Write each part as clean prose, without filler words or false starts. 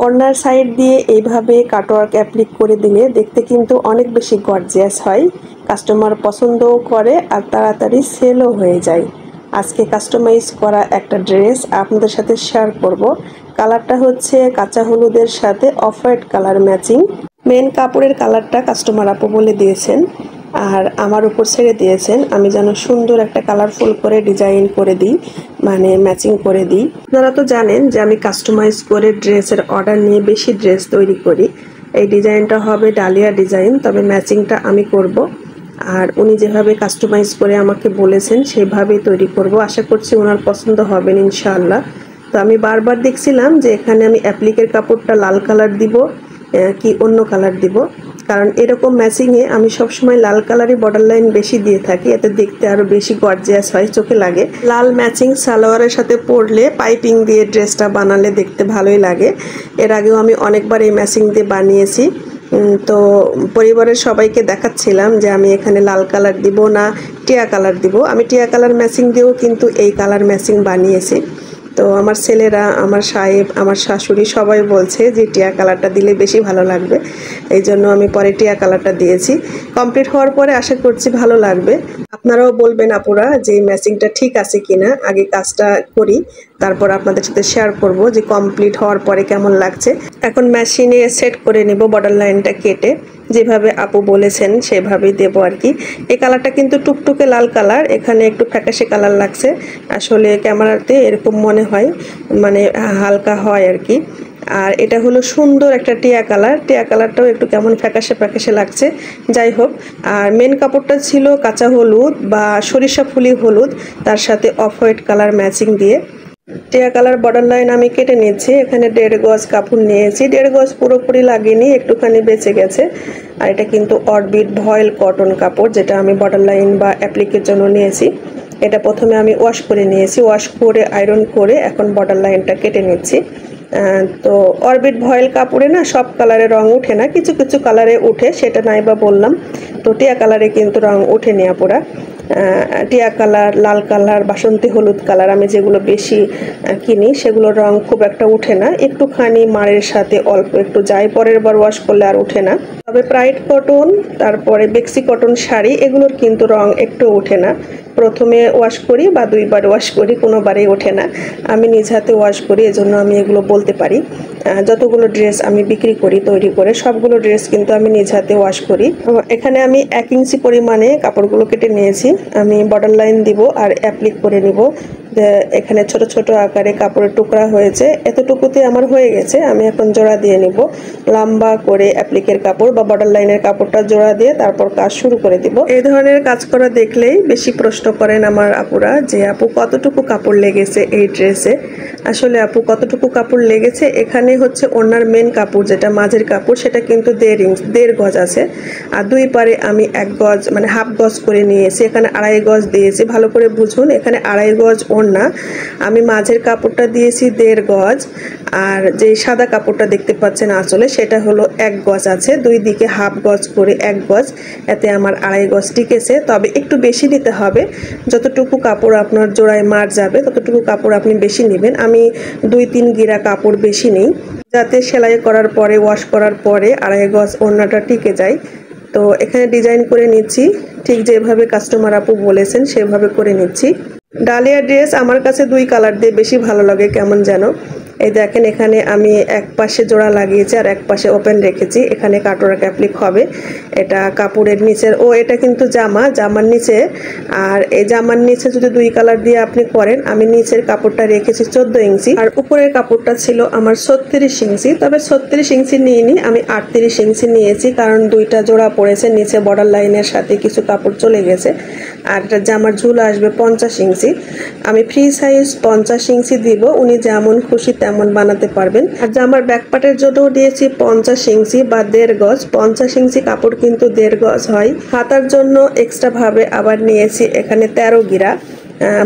ওড়নার সাইড দিয়ে এইভাবে কাটওয়ার্ক অ্যাপ্লিক করে দিলে দেখতে কিন্তু অনেক বেশি গর্জিয়াস হয়। কাস্টমার পছন্দও করে আর তাড়াতাড়ি সেলও হয়ে যায়। আজকে কাস্টমাইজ করা একটা ড্রেস আপনাদের সাথে শেয়ার করব। কালারটা হচ্ছে কাঁচা হলুদের সাথে off white colour matching. Main কাপড়ের কালারটা কাস্টমার আপু বলে দিয়েছেন আর আমার উপর ছেড়ে দিয়েছেন আমি যেন সুন্দর একটা কালারফুল করে ডিজাইন করে দিই, মানে ম্যাচিং করে দিই। আপনারা তো জানেন যে আমি কাস্টমাইজ করে ড্রেসের অর্ডার নিয়ে বেশি ড্রেস তৈরি করি। এই ডিজাইনটা হবে ডালিয়া ডিজাইন, তবে ম্যাচিংটা আমি করব। আর উনি যেভাবে কাস্টমাইজ করে আমাকে বলেছেন সেভাবেই তৈরি করব। আশা করছি ওনার পছন্দ হবেন ইনশাআল্লাহ। তো আমি বারবার দেখছিলাম যে এখানে আমি অ্যাপ্লিকের কাপড়টা লাল কালার দিব কি অন্য কালার দিব, কারণ এরকম ম্যাচিংয়ে আমি সবসময় লাল কালারই বর্ডার লাইন বেশি দিয়ে থাকি, এতে দেখতে আরও বেশি গর্জিয়াস হয়, চোখে লাগে। লাল ম্যাচিং সালোয়ারের সাথে পরলে পাইপিং দিয়ে ড্রেসটা বানালে দেখতে ভালোই লাগে। এর আগেও আমি অনেকবার এই ম্যাচিং দিয়ে বানিয়েছি। তো পরিবারের সবাইকে দেখাচ্ছিলাম যে আমি এখানে লাল কালার দিব না টিয়া কালার দিব। আমি টিয়া কালার ম্যাচিং দিয়েও কিন্তু এই কালার ম্যাচিং বানিয়েছি। তো আমার ছেলেরা, আমার সাহেব, আমার শাশুড়ি সবাই বলছে যে টিয়া কালারটা দিলে বেশি ভালো লাগবে, এই জন্য আমি পরে টিয়া কালারটা দিয়েছি। কমপ্লিট হওয়ার পরে আশা করছি ভালো লাগবে। আপনারাও বলবেন আপুরা যে ম্যাচিংটা ঠিক আছে কিনা, আগে কাজটা করি তারপর আপনাদের সাথে শেয়ার করব যে কমপ্লিট হওয়ার পরে কেমন লাগছে। এখন মেশিনে সেট করে নেব বর্ডার লাইনটা কেটে, যেভাবে আপু বলেছেন সেভাবেই দেবো আর কি। এই কালারটা কিন্তু টুকটুকে লাল কালার, এখানে একটু ফ্যাকাশে কালার লাগছে, আসলে ক্যামেরাতে এরকম মনে হয়, মানে হালকা হয় আর কি। আর এটা হলো সুন্দর একটা টিয়া কালার, টিয়া কালারটাও একটু কেমন ফ্যাকাশে ফ্যাকাশে লাগছে। যাই হোক, আর মেন কাপড়টা ছিল কাঁচা হলুদ বা সরিষা ফুলি হলুদ, তার সাথে অফ হোয়াইট কালার ম্যাচিং দিয়ে টিয়া কালার বর্ডার লাইন আমি কেটে নিচ্ছি। এখানে 1.5 গজ কাপড় নিয়েছি, 1.5 গজ পুরোপুরি লাগেনি, একটুখানি বেঁচে গেছে। আর এটা কিন্তু অরবিট ভয়েল কটন কাপড়, যেটা আমি বর্ডার লাইন বা অ্যাপ্লিকের জন্য নিয়েছি। এটা প্রথমে আমি ওয়াশ করে নিয়েছি, ওয়াশ করে আয়রন করে এখন বর্ডার লাইনটা কেটে নিচ্ছি। তো অরবিট ভয়েল কাপড়ে না সব কালারে রং ওঠে না, কিছু কিছু কালারে ওঠে, সেটা নাই বা বললাম। তো টিয়া কালারে কিন্তু রং ওঠেনি আপুরা। টিয়া কালার, লাল কালার, বাসন্তী হলুদ কালার আমি যেগুলো বেশি কিনি সেগুলোর রং খুব একটা ওঠে না, একটুখানি মারের সাথে অল্প একটু যায়, পরের বার ওয়াশ করলে আর ওঠে না। তবে প্রাইড কটন, তারপরে বেক্সি কটন শাড়ি, এগুলোর কিন্তু রং একটু ওঠে না। প্রথমে ওয়াশ করি বা 2 বার ওয়াশ করি, কোনোবারেই ওঠে না। আমি নিজ হাতে ওয়াশ করি, এজন্য আমি এগুলো বলতে পারি। যতগুলো ড্রেস আমি বিক্রি করি তৈরি করে, সবগুলো ড্রেস কিন্তু আমি নিজ হাতে ওয়াশ করি। এখানে আমি 1 ইঞ্চি পরিমাণে কাপড়গুলো কেটে নিয়েছি। আমি বর্ডার লাইন দিব আর অ্যাপ্লিক করে নিব। এখানে ছোট ছোট আকারে কাপড়ের টুকরা হয়েছে, এতটুকুতে আমার হয়ে গেছে। আমি এখন জোড়া দিয়ে নিব, লম্বা করে অ্যাপ্লিকের কাপড় বা বর্ডার লাইনের কাপড়টা জোড়া দিয়ে তারপর কাজ শুরু করে দিব। এই ধরনের কাজ করা দেখলেই বেশি প্রশ্ন করেন আমার আপুরা যে আপু কতটুকু কাপড় লেগেছে এই ড্রেসে। আসলে আপু কতটুকু কাপড় লেগেছে, এখানে হচ্ছে ওনার মেন কাপড় যেটা মাঝের কাপড় সেটা কিন্তু 1.5 গজ আছে, আর 2 পারে আমি 1 গজ মানে হাফ গজ করে নিয়েছি, এখানে 2.5 গজ দিয়েছি। ভালো করে বুঝুন, এখানে 2.5 গজ ওড়না, আমি মাঝের কাপড়টা দিয়েছি 1.5 গজ, আর যে সাদা কাপড়টা দেখতে পাচ্ছেন আঁচলে সেটা হলো 1 গজ আছে, 2 দিকে হাফ গজ করে 1 গজ, এতে আমার 2.5 গজ টিকেছে। তবে একটু বেশি নিতে হবে, যতটুকু কাপড় আপনার জোড়ায় মার যাবে ততটুকু কাপড় আপনি বেশি নেবেন। আমি 2-3 গিরা কাপড় বেশি নেই, যাতে সেলাই করার পরে ওয়াশ করার পরে 2.5 গজ ওড়নাটা টিকে যায়। তো এখানে ডিজাইন করে নিচ্ছি, ঠিক যেভাবে কাস্টমার আপু বলেছেন সেভাবে করে নিচ্ছি। ডালিয়া ড্রেস আমার কাছে 2 কালার দিয়ে বেশি ভালো লাগে কেমন যেন। এই দেখেন, এখানে আমি এক পাশে জোড়া লাগিয়েছি আর এক পাশে ওপেন রেখেছি, এখানে কাটওয়ার্ক অ্যাপ্লিক হবে। এটা কাপড়ের নিচের, এটা কিন্তু জামার নিচে। আর এই জামার নিচে যদি 2 কালার দিয়ে আপনি করেন, আমি নিচের কাপড়টা রেখেছি 14 ইঞ্চি আর উপরের কাপড়টা ছিল আমার 36 ইঞ্চি। তবে 36 ইঞ্চি নিইনি, আমি 38 ইঞ্চি নিয়েছি, কারণ 2টা জোড়া পড়েছে, নিচে বর্ডার লাইনের সাথে কিছু কাপড় চলে গেছে। আর জামার ঝুল আসবে 50 ইঞ্চি। আমি ফ্রি সাইজ 50 ইঞ্চি দিব, উনি যেমন খুশি তেমন বানাতে পারবেন। আর জামার ব্যাকপার্টের জন্য দিয়েছি 50 ইঞ্চি বা 1.5 গজ। 50 ইঞ্চি কাপড় কিন্তু 1.5 গজ হয়। হাতার জন্য এক্সট্রা ভাবে আবার নিয়েছি এখানে 13 গিরা।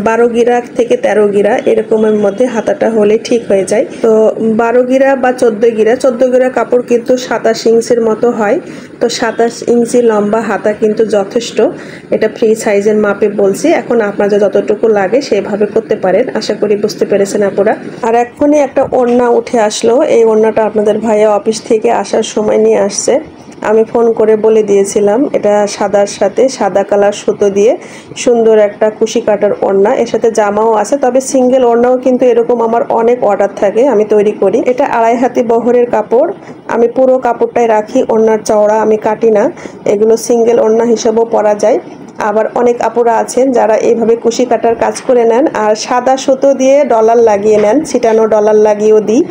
12 গিরা থেকে 13 গিরা এরকমের মধ্যে হাতাটা হলে ঠিক হয়ে যায়। তো 12 গিরা বা 14 গিরা কাপড় কিন্তু 27 ইঞ্চির মতো হয়। তো 27 ইঞ্চি লম্বা হাতা কিন্তু যথেষ্ট। এটা ফ্রি সাইজের মাপে বলছি। এখন আপনাদের যতটুকু লাগে সেভাবে করতে পারেন। আশা করি বুঝতে পেরেছেন আপুরা। আর এখনই একটা ওড়না উঠে আসলো। এই ওড়নাটা আপনাদের ভাইয়া অফিস থেকে আসার সময় নিয়ে আসছে। আমি ফোন করে বলে দিয়েছিলাম এটা সাদার সাথে সাদা কালার সুতো দিয়ে সুন্দর একটা কুশি কাটার ওড়না, এর সাথে জামাও আছে। তবে সিঙ্গেল ওড়নাও কিন্তু এরকম আমার অনেক অর্ডার থাকে, আমি তৈরি করি। এটা 2.5 হাতি বহরের কাপড়। আমি পুরো কাপড়টাই রাখি, ওড়নার চওড়া আমি কাটি না। এগুলো সিঙ্গেল ওড়না হিসেবেও পরা যায়। আবার অনেক আপুরা আছেন যারা এইভাবে কুশি কাটার কাজ করে নেন আর সাদা সুতো দিয়ে ডলার লাগিয়ে নেন, ছিটানো ডলার লাগিয়েও দিই।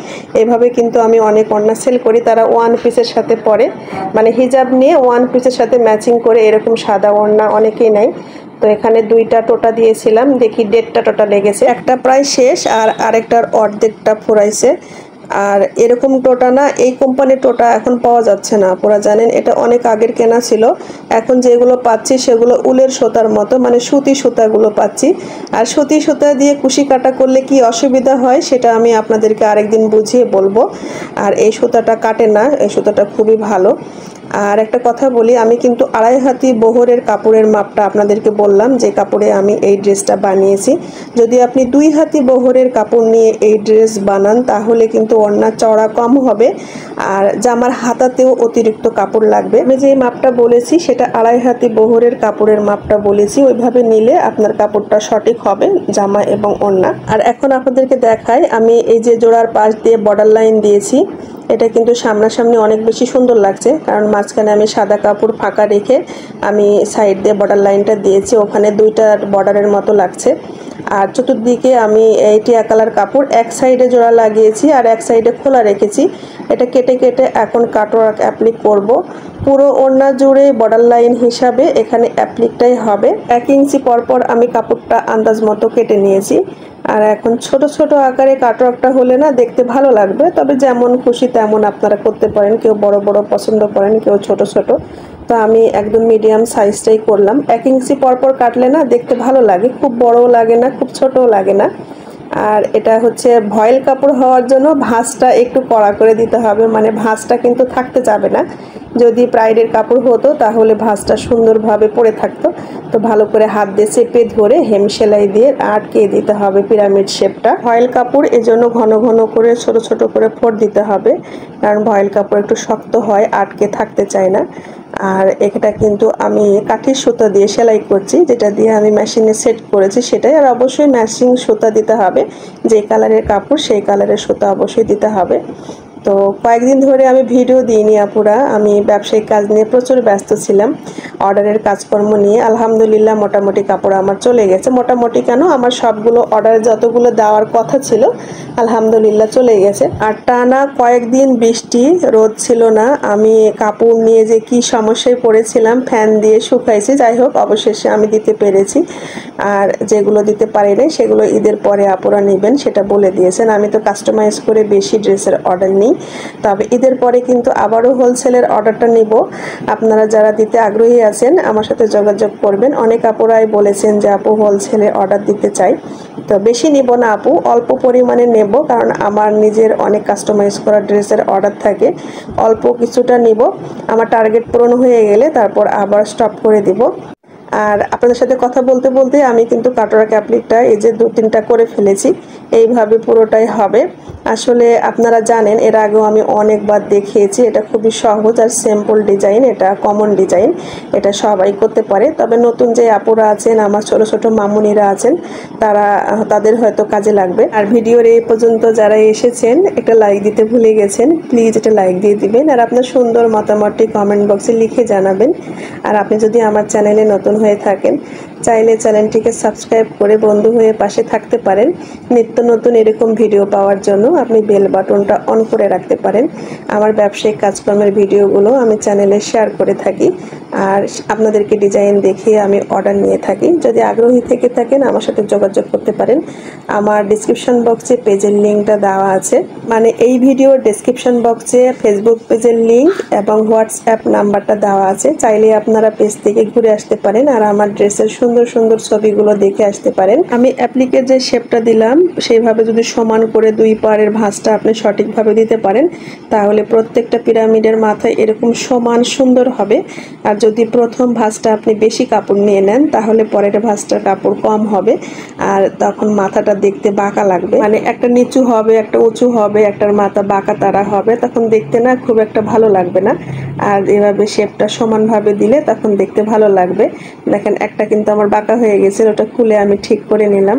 এভাবে কিন্তু আমি অনেক ওড়না সেল করি। তারা ওয়ান পিসের সাথে পরে, মানে হিজাব নিয়ে ওয়ান পিসের সাথে ম্যাচিং করে এরকম সাদা ওড়না অনেকেই নেয়। তো এখানে 2টা টোটা দিয়েছিলাম, দেখি 1.5টা টোটা লেগেছে। একটা প্রায় শেষ আর আরেকটার অর্ধেকটা ফুরাইছে। আর এরকম টোটা না, এই কোম্পানির টোটা এখন পাওয়া যাচ্ছে না, আপনারা জানেন। এটা অনেক আগের কেনা ছিল। এখন যেগুলো পাচ্ছি সেগুলো উলের সুতার মতো, মানে সুতি সুতাগুলো পাচ্ছি। আর সুতি সুতা দিয়ে কুশি কাটা করলে কি অসুবিধা হয় সেটা আমি আপনাদেরকে আরেকদিন বুঝিয়ে বলবো। আর এই সুতাটা কাটে না, এই সুতাটা খুবই ভালো। আর একটা কথা বলি, আমি কিন্তু 2.5 হাতি বহরের কাপড়ের মাপটা আপনাদেরকে বললাম যে কাপড়ে আমি এই ড্রেসটা বানিয়েছি। যদি আপনি 2 হাতি বহরের কাপড় নিয়ে এই ড্রেস বানান তাহলে কিন্তু ওড়নার চওড়া কম হবে আর জামার হাতাতেও অতিরিক্ত কাপড় লাগবে। আমি যে মাপটা বলেছি সেটা 2.5 হাতি বহরের কাপড়ের মাপটা বলেছি, ওইভাবে নিলে আপনার কাপড়টা সঠিক হবে জামা এবং ওড়না। আর এখন আপনাদেরকে দেখাই, আমি এই যে জোড়ার পাশ দিয়ে বর্ডার লাইন দিয়েছি, এটা কিন্তু সামনাসামনি অনেক বেশি সুন্দর লাগছে, কারণ মাঝখানে আমি সাদা কাপড় ফাঁকা রেখে আমি সাইড দিয়ে বর্ডার লাইনটা দিয়েছি, ওখানে 2টা বর্ডারের মতো লাগছে। আর চতুর্দিকে আমি এই টিয়া কালার কাপড় এক সাইডে জোড়া লাগিয়েছি আর এক সাইডে খোলা রেখেছি। এটা কেটে কেটে এখন কাটওয়ার্ক অ্যাপ্লিক করব। পুরো ওড়না জুড়ে বর্ডার লাইন হিসাবে এখানে অ্যাপ্লিকটাই হবে। 1 ইঞ্চি পরপর আমি কাপড়টা আন্দাজ মতো কেটে নিয়েছি। আর এখন ছোট ছোট আকারে কাটওয়ার্কটা হলে না দেখতে ভালো লাগবে। তবে যেমন খুশি তেমন আপনারা করতে পারেন, কেউ বড় বড় পছন্দ করেন, কেউ ছোট ছোট। তো আমি একদম মিডিয়াম সাইজটাই করলাম। 1 ইঞ্চি পরপর কাটলে না দেখতে ভালো লাগে, খুব বড়ও লাগে না, খুব ছোটও লাগে না। আর এটা হচ্ছে ভয়েল কাপড় হওয়ার জন্য ভাঁজটা একটু কড়া করে দিতে হবে, মানে ভাঁজটা কিন্তু থাকতে যাবে না। যদি প্রাইডের কাপড় হতো তাহলে ভাঁজটা সুন্দরভাবে পড়ে থাকতো। তো ভালো করে হাত দিয়ে চেপে ধরে হেম সেলাই দিয়ে আটকে দিতে হবে পিরামিড শেপটা। ভয়েল কাপড় এজন্য ঘন ঘন করে ছোট ছোট করে ফোড় দিতে হবে, কারণ ভয়েল কাপড় একটু শক্ত হয়, আটকে থাকতে চায় না। আর এটা কিন্তু আমি কাঠির সুতা দিয়ে সেলাই করছি, যেটা দিয়ে আমি মেশিনে সেট করেছি সেটাই। আর অবশ্যই ম্যাচিং সুতা দিতে হবে, যে কালারের কাপড় সেই কালারের সুতা অবশ্যই দিতে হবে। তো কয়েকদিন ধরে আমি ভিডিও দিইনি আপুরা, আমি ব্যবসায়িক কাজ নিয়ে প্রচুর ব্যস্ত ছিলাম, অর্ডারের কাজকর্ম নিয়ে। আলহামদুলিল্লাহ মোটামুটি কাপড় আমার চলে গেছে। মোটামুটি কেন, আমার সবগুলো অর্ডার যতগুলো দেওয়ার কথা ছিল আলহামদুলিল্লাহ চলে গেছে। আর টানা কয়েকদিন বৃষ্টি রোদ ছিল না, আমি কাপড় নিয়ে যে কি সমস্যায় পড়েছিলাম, ফ্যান দিয়ে শুকাইছি। যাই হোক অবশেষে আমি দিতে পেরেছি। আর যেগুলো দিতে পারি নাই সেগুলো ঈদের পরে আপুরা নেবেন সেটা বলে দিয়েছেন। আমি তো কাস্টমাইজ করে বেশি ড্রেসের অর্ডার নিই, তবে ঈদের পরে কিন্তু আবারও হোলসেলের অর্ডারটা নিব। আপনারা যারা দিতে আগ্রহী আছেন আমার সাথে যোগাযোগ করবেন। অনেক আপুরাই বলেছেন যে আপু হোলসেলে অর্ডার দিতে চাই। তো বেশি নিব না আপু, অল্প পরিমাণে নেব, কারণ আমার নিজের অনেক কাস্টমাইজ করা ড্রেসের অর্ডার থাকে। অল্প কিছুটা নিব, আমার টার্গেট পূরণ হয়ে গেলে তারপর আবার স্টপ করে দিব। আর আপনাদের সাথে কথা বলতে বলতে আমি কিন্তু কাটওয়ার্ক অ্যাপ্লিকটা এই যে 2-3টা করে ফেলেছি, এইভাবে পুরোটাই হবে। আসলে আপনারা জানেন এর আগেও আমি অনেকবার দেখিয়েছি, এটা খুবই সহজ আর সিম্পল ডিজাইন, এটা কমন ডিজাইন, এটা সবাই করতে পারে। তবে নতুন যে আপুরা আছেন, আমার ছোট ছোট মামুনিরা আছেন, তাদের হয়তো কাজে লাগবে। আর ভিডিওর এই পর্যন্ত যারা এসেছেন একটা লাইক দিতে ভুলে গেছেন, প্লিজ এটা লাইক দিয়ে দিবেন। আর আপনার সুন্দর মতামতটি কমেন্ট বক্সে লিখে জানাবেন। আর আপনি যদি আমার চ্যানেলে নতুন হয়ে থাকেন চাইলে চ্যানেলটিকে সাবস্ক্রাইব করে বন্ধু হয়ে পাশে থাকতে পারেন। নিত্য নতুন এরকম ভিডিও পাওয়ার জন্য আপনি বেল বাটনটা অন করে রাখতে পারেন। আমার ব্যবসায়িক কাজকর্মের ভিডিওগুলো আমি চ্যানেলে শেয়ার করে থাকি আর আপনাদেরকে ডিজাইন দেখিয়ে আমি অর্ডার নিয়ে থাকি। যদি আগ্রহী থেকে থাকেন আমার সাথে যোগাযোগ করতে পারেন। আমার ডেসক্রিপশন বক্সে পেজের লিঙ্কটা দেওয়া আছে, মানে এই ভিডিওর ডেসক্রিপশন বক্সে ফেসবুক পেজের লিঙ্ক এবং হোয়াটসঅ্যাপ নাম্বারটা দেওয়া আছে। চাইলে আপনারা পেজ থেকে ঘুরে আসতে পারেন আর আমার ড্রেসের সুন্দর সুন্দর ছবিগুলো দেখে আসতে পারেন। আমি অ্যাপ্লিকের যে শেপটা দিলাম সেইভাবে যদি সমান করে দুই পাড়ের ভাঁজটা আপনি সঠিকভাবে দিতে পারেন তাহলে প্রত্যেকটা পিরামিডের মাথায় এরকম সমান সুন্দর হবে। আর যদি প্রথম ভাঁজটা আপনি বেশি কাপড় নিয়ে নেন তাহলে পরের ভাঁজটার কাপড় কম হবে আর তখন মাথাটা দেখতে বাঁকা লাগবে, মানে একটা নিচু হবে একটা উঁচু হবে একটার মাথা বাঁকা তারা হবে, তখন দেখতে না খুব একটা ভালো লাগবে না। আর এভাবে শেপটা সমানভাবে দিলে তখন দেখতে ভালো লাগবে। দেখেন একটা কিন্তু আমার বাঁকা হয়ে গেছে, ওটা খুলে আমি ঠিক করে নিলাম।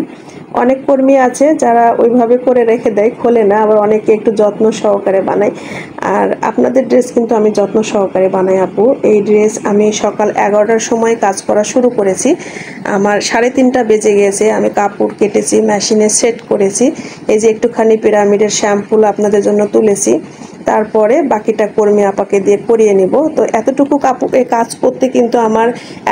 অনেক কর্মী আছে যারা ওইভাবে করে রেখে দেয়, খোলে না, আবার অনেকে একটু যত্ন সহকারে বানায়। আর আপনাদের ড্রেস কিন্তু আমি যত্ন সহকারে বানাই আপু। এই ড্রেস আমি সকাল 11টার সময় কাজ করা শুরু করেছি, আমার 3:30 বেজে গেছে। আমি কাপড় কেটেছি, মেশিনে সেট করেছি, এই যে একটুখানি পিরামিডের শ্যাম্পুল আপনাদের জন্য তুলেছি, তারপরে বাকিটা কর্মী আপাকে দিয়ে করিয়ে নিব। তো এতটুকু কাপড়ে কাজ করতে কিন্তু আমার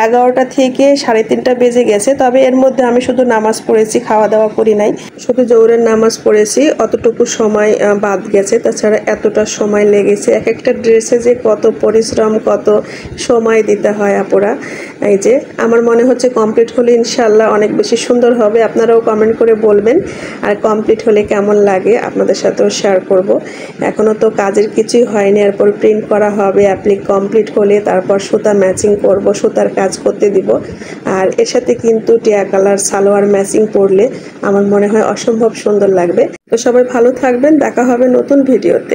11টা থেকে 3:30 বেজে গেছে। তবে এর মধ্যে আমি শুধু নামাজ পড়েছি, খাওয়া দাওয়া করি নাই, শুধু জোহরের নামাজ পড়েছি, অতটুকু সময় বাদ গেছে। তাছাড়া এতটা সময় লেগেছে, এক একটা ড্রেসে যে কত পরিশ্রম কত সময় দিতে হয় আপুরা। এই যে আমার মনে হচ্ছে কমপ্লিট হলে ইনশাল্লাহ অনেক বেশি সুন্দর হবে। আপনারাও কমেন্ট করে বলবেন আর কমপ্লিট হলে কেমন লাগে আপনাদের সাথেও শেয়ার করব। এখনও তো কাজের কিছুই হয়নি, এরপর প্রিন্ট করা হবে, অ্যাপ্লিক কমপ্লিট হলে তারপর সুতা ম্যাচিং করব, সুতার কাজ করতে দিব। আর এর সাথে কিন্তু টিয়া কালার সালোয়ার ম্যাচিং পরলে আমার মনে হয় অসম্ভব সুন্দর লাগবে। তো সবাই ভালো থাকবেন, দেখা হবে নতুন ভিডিওতে।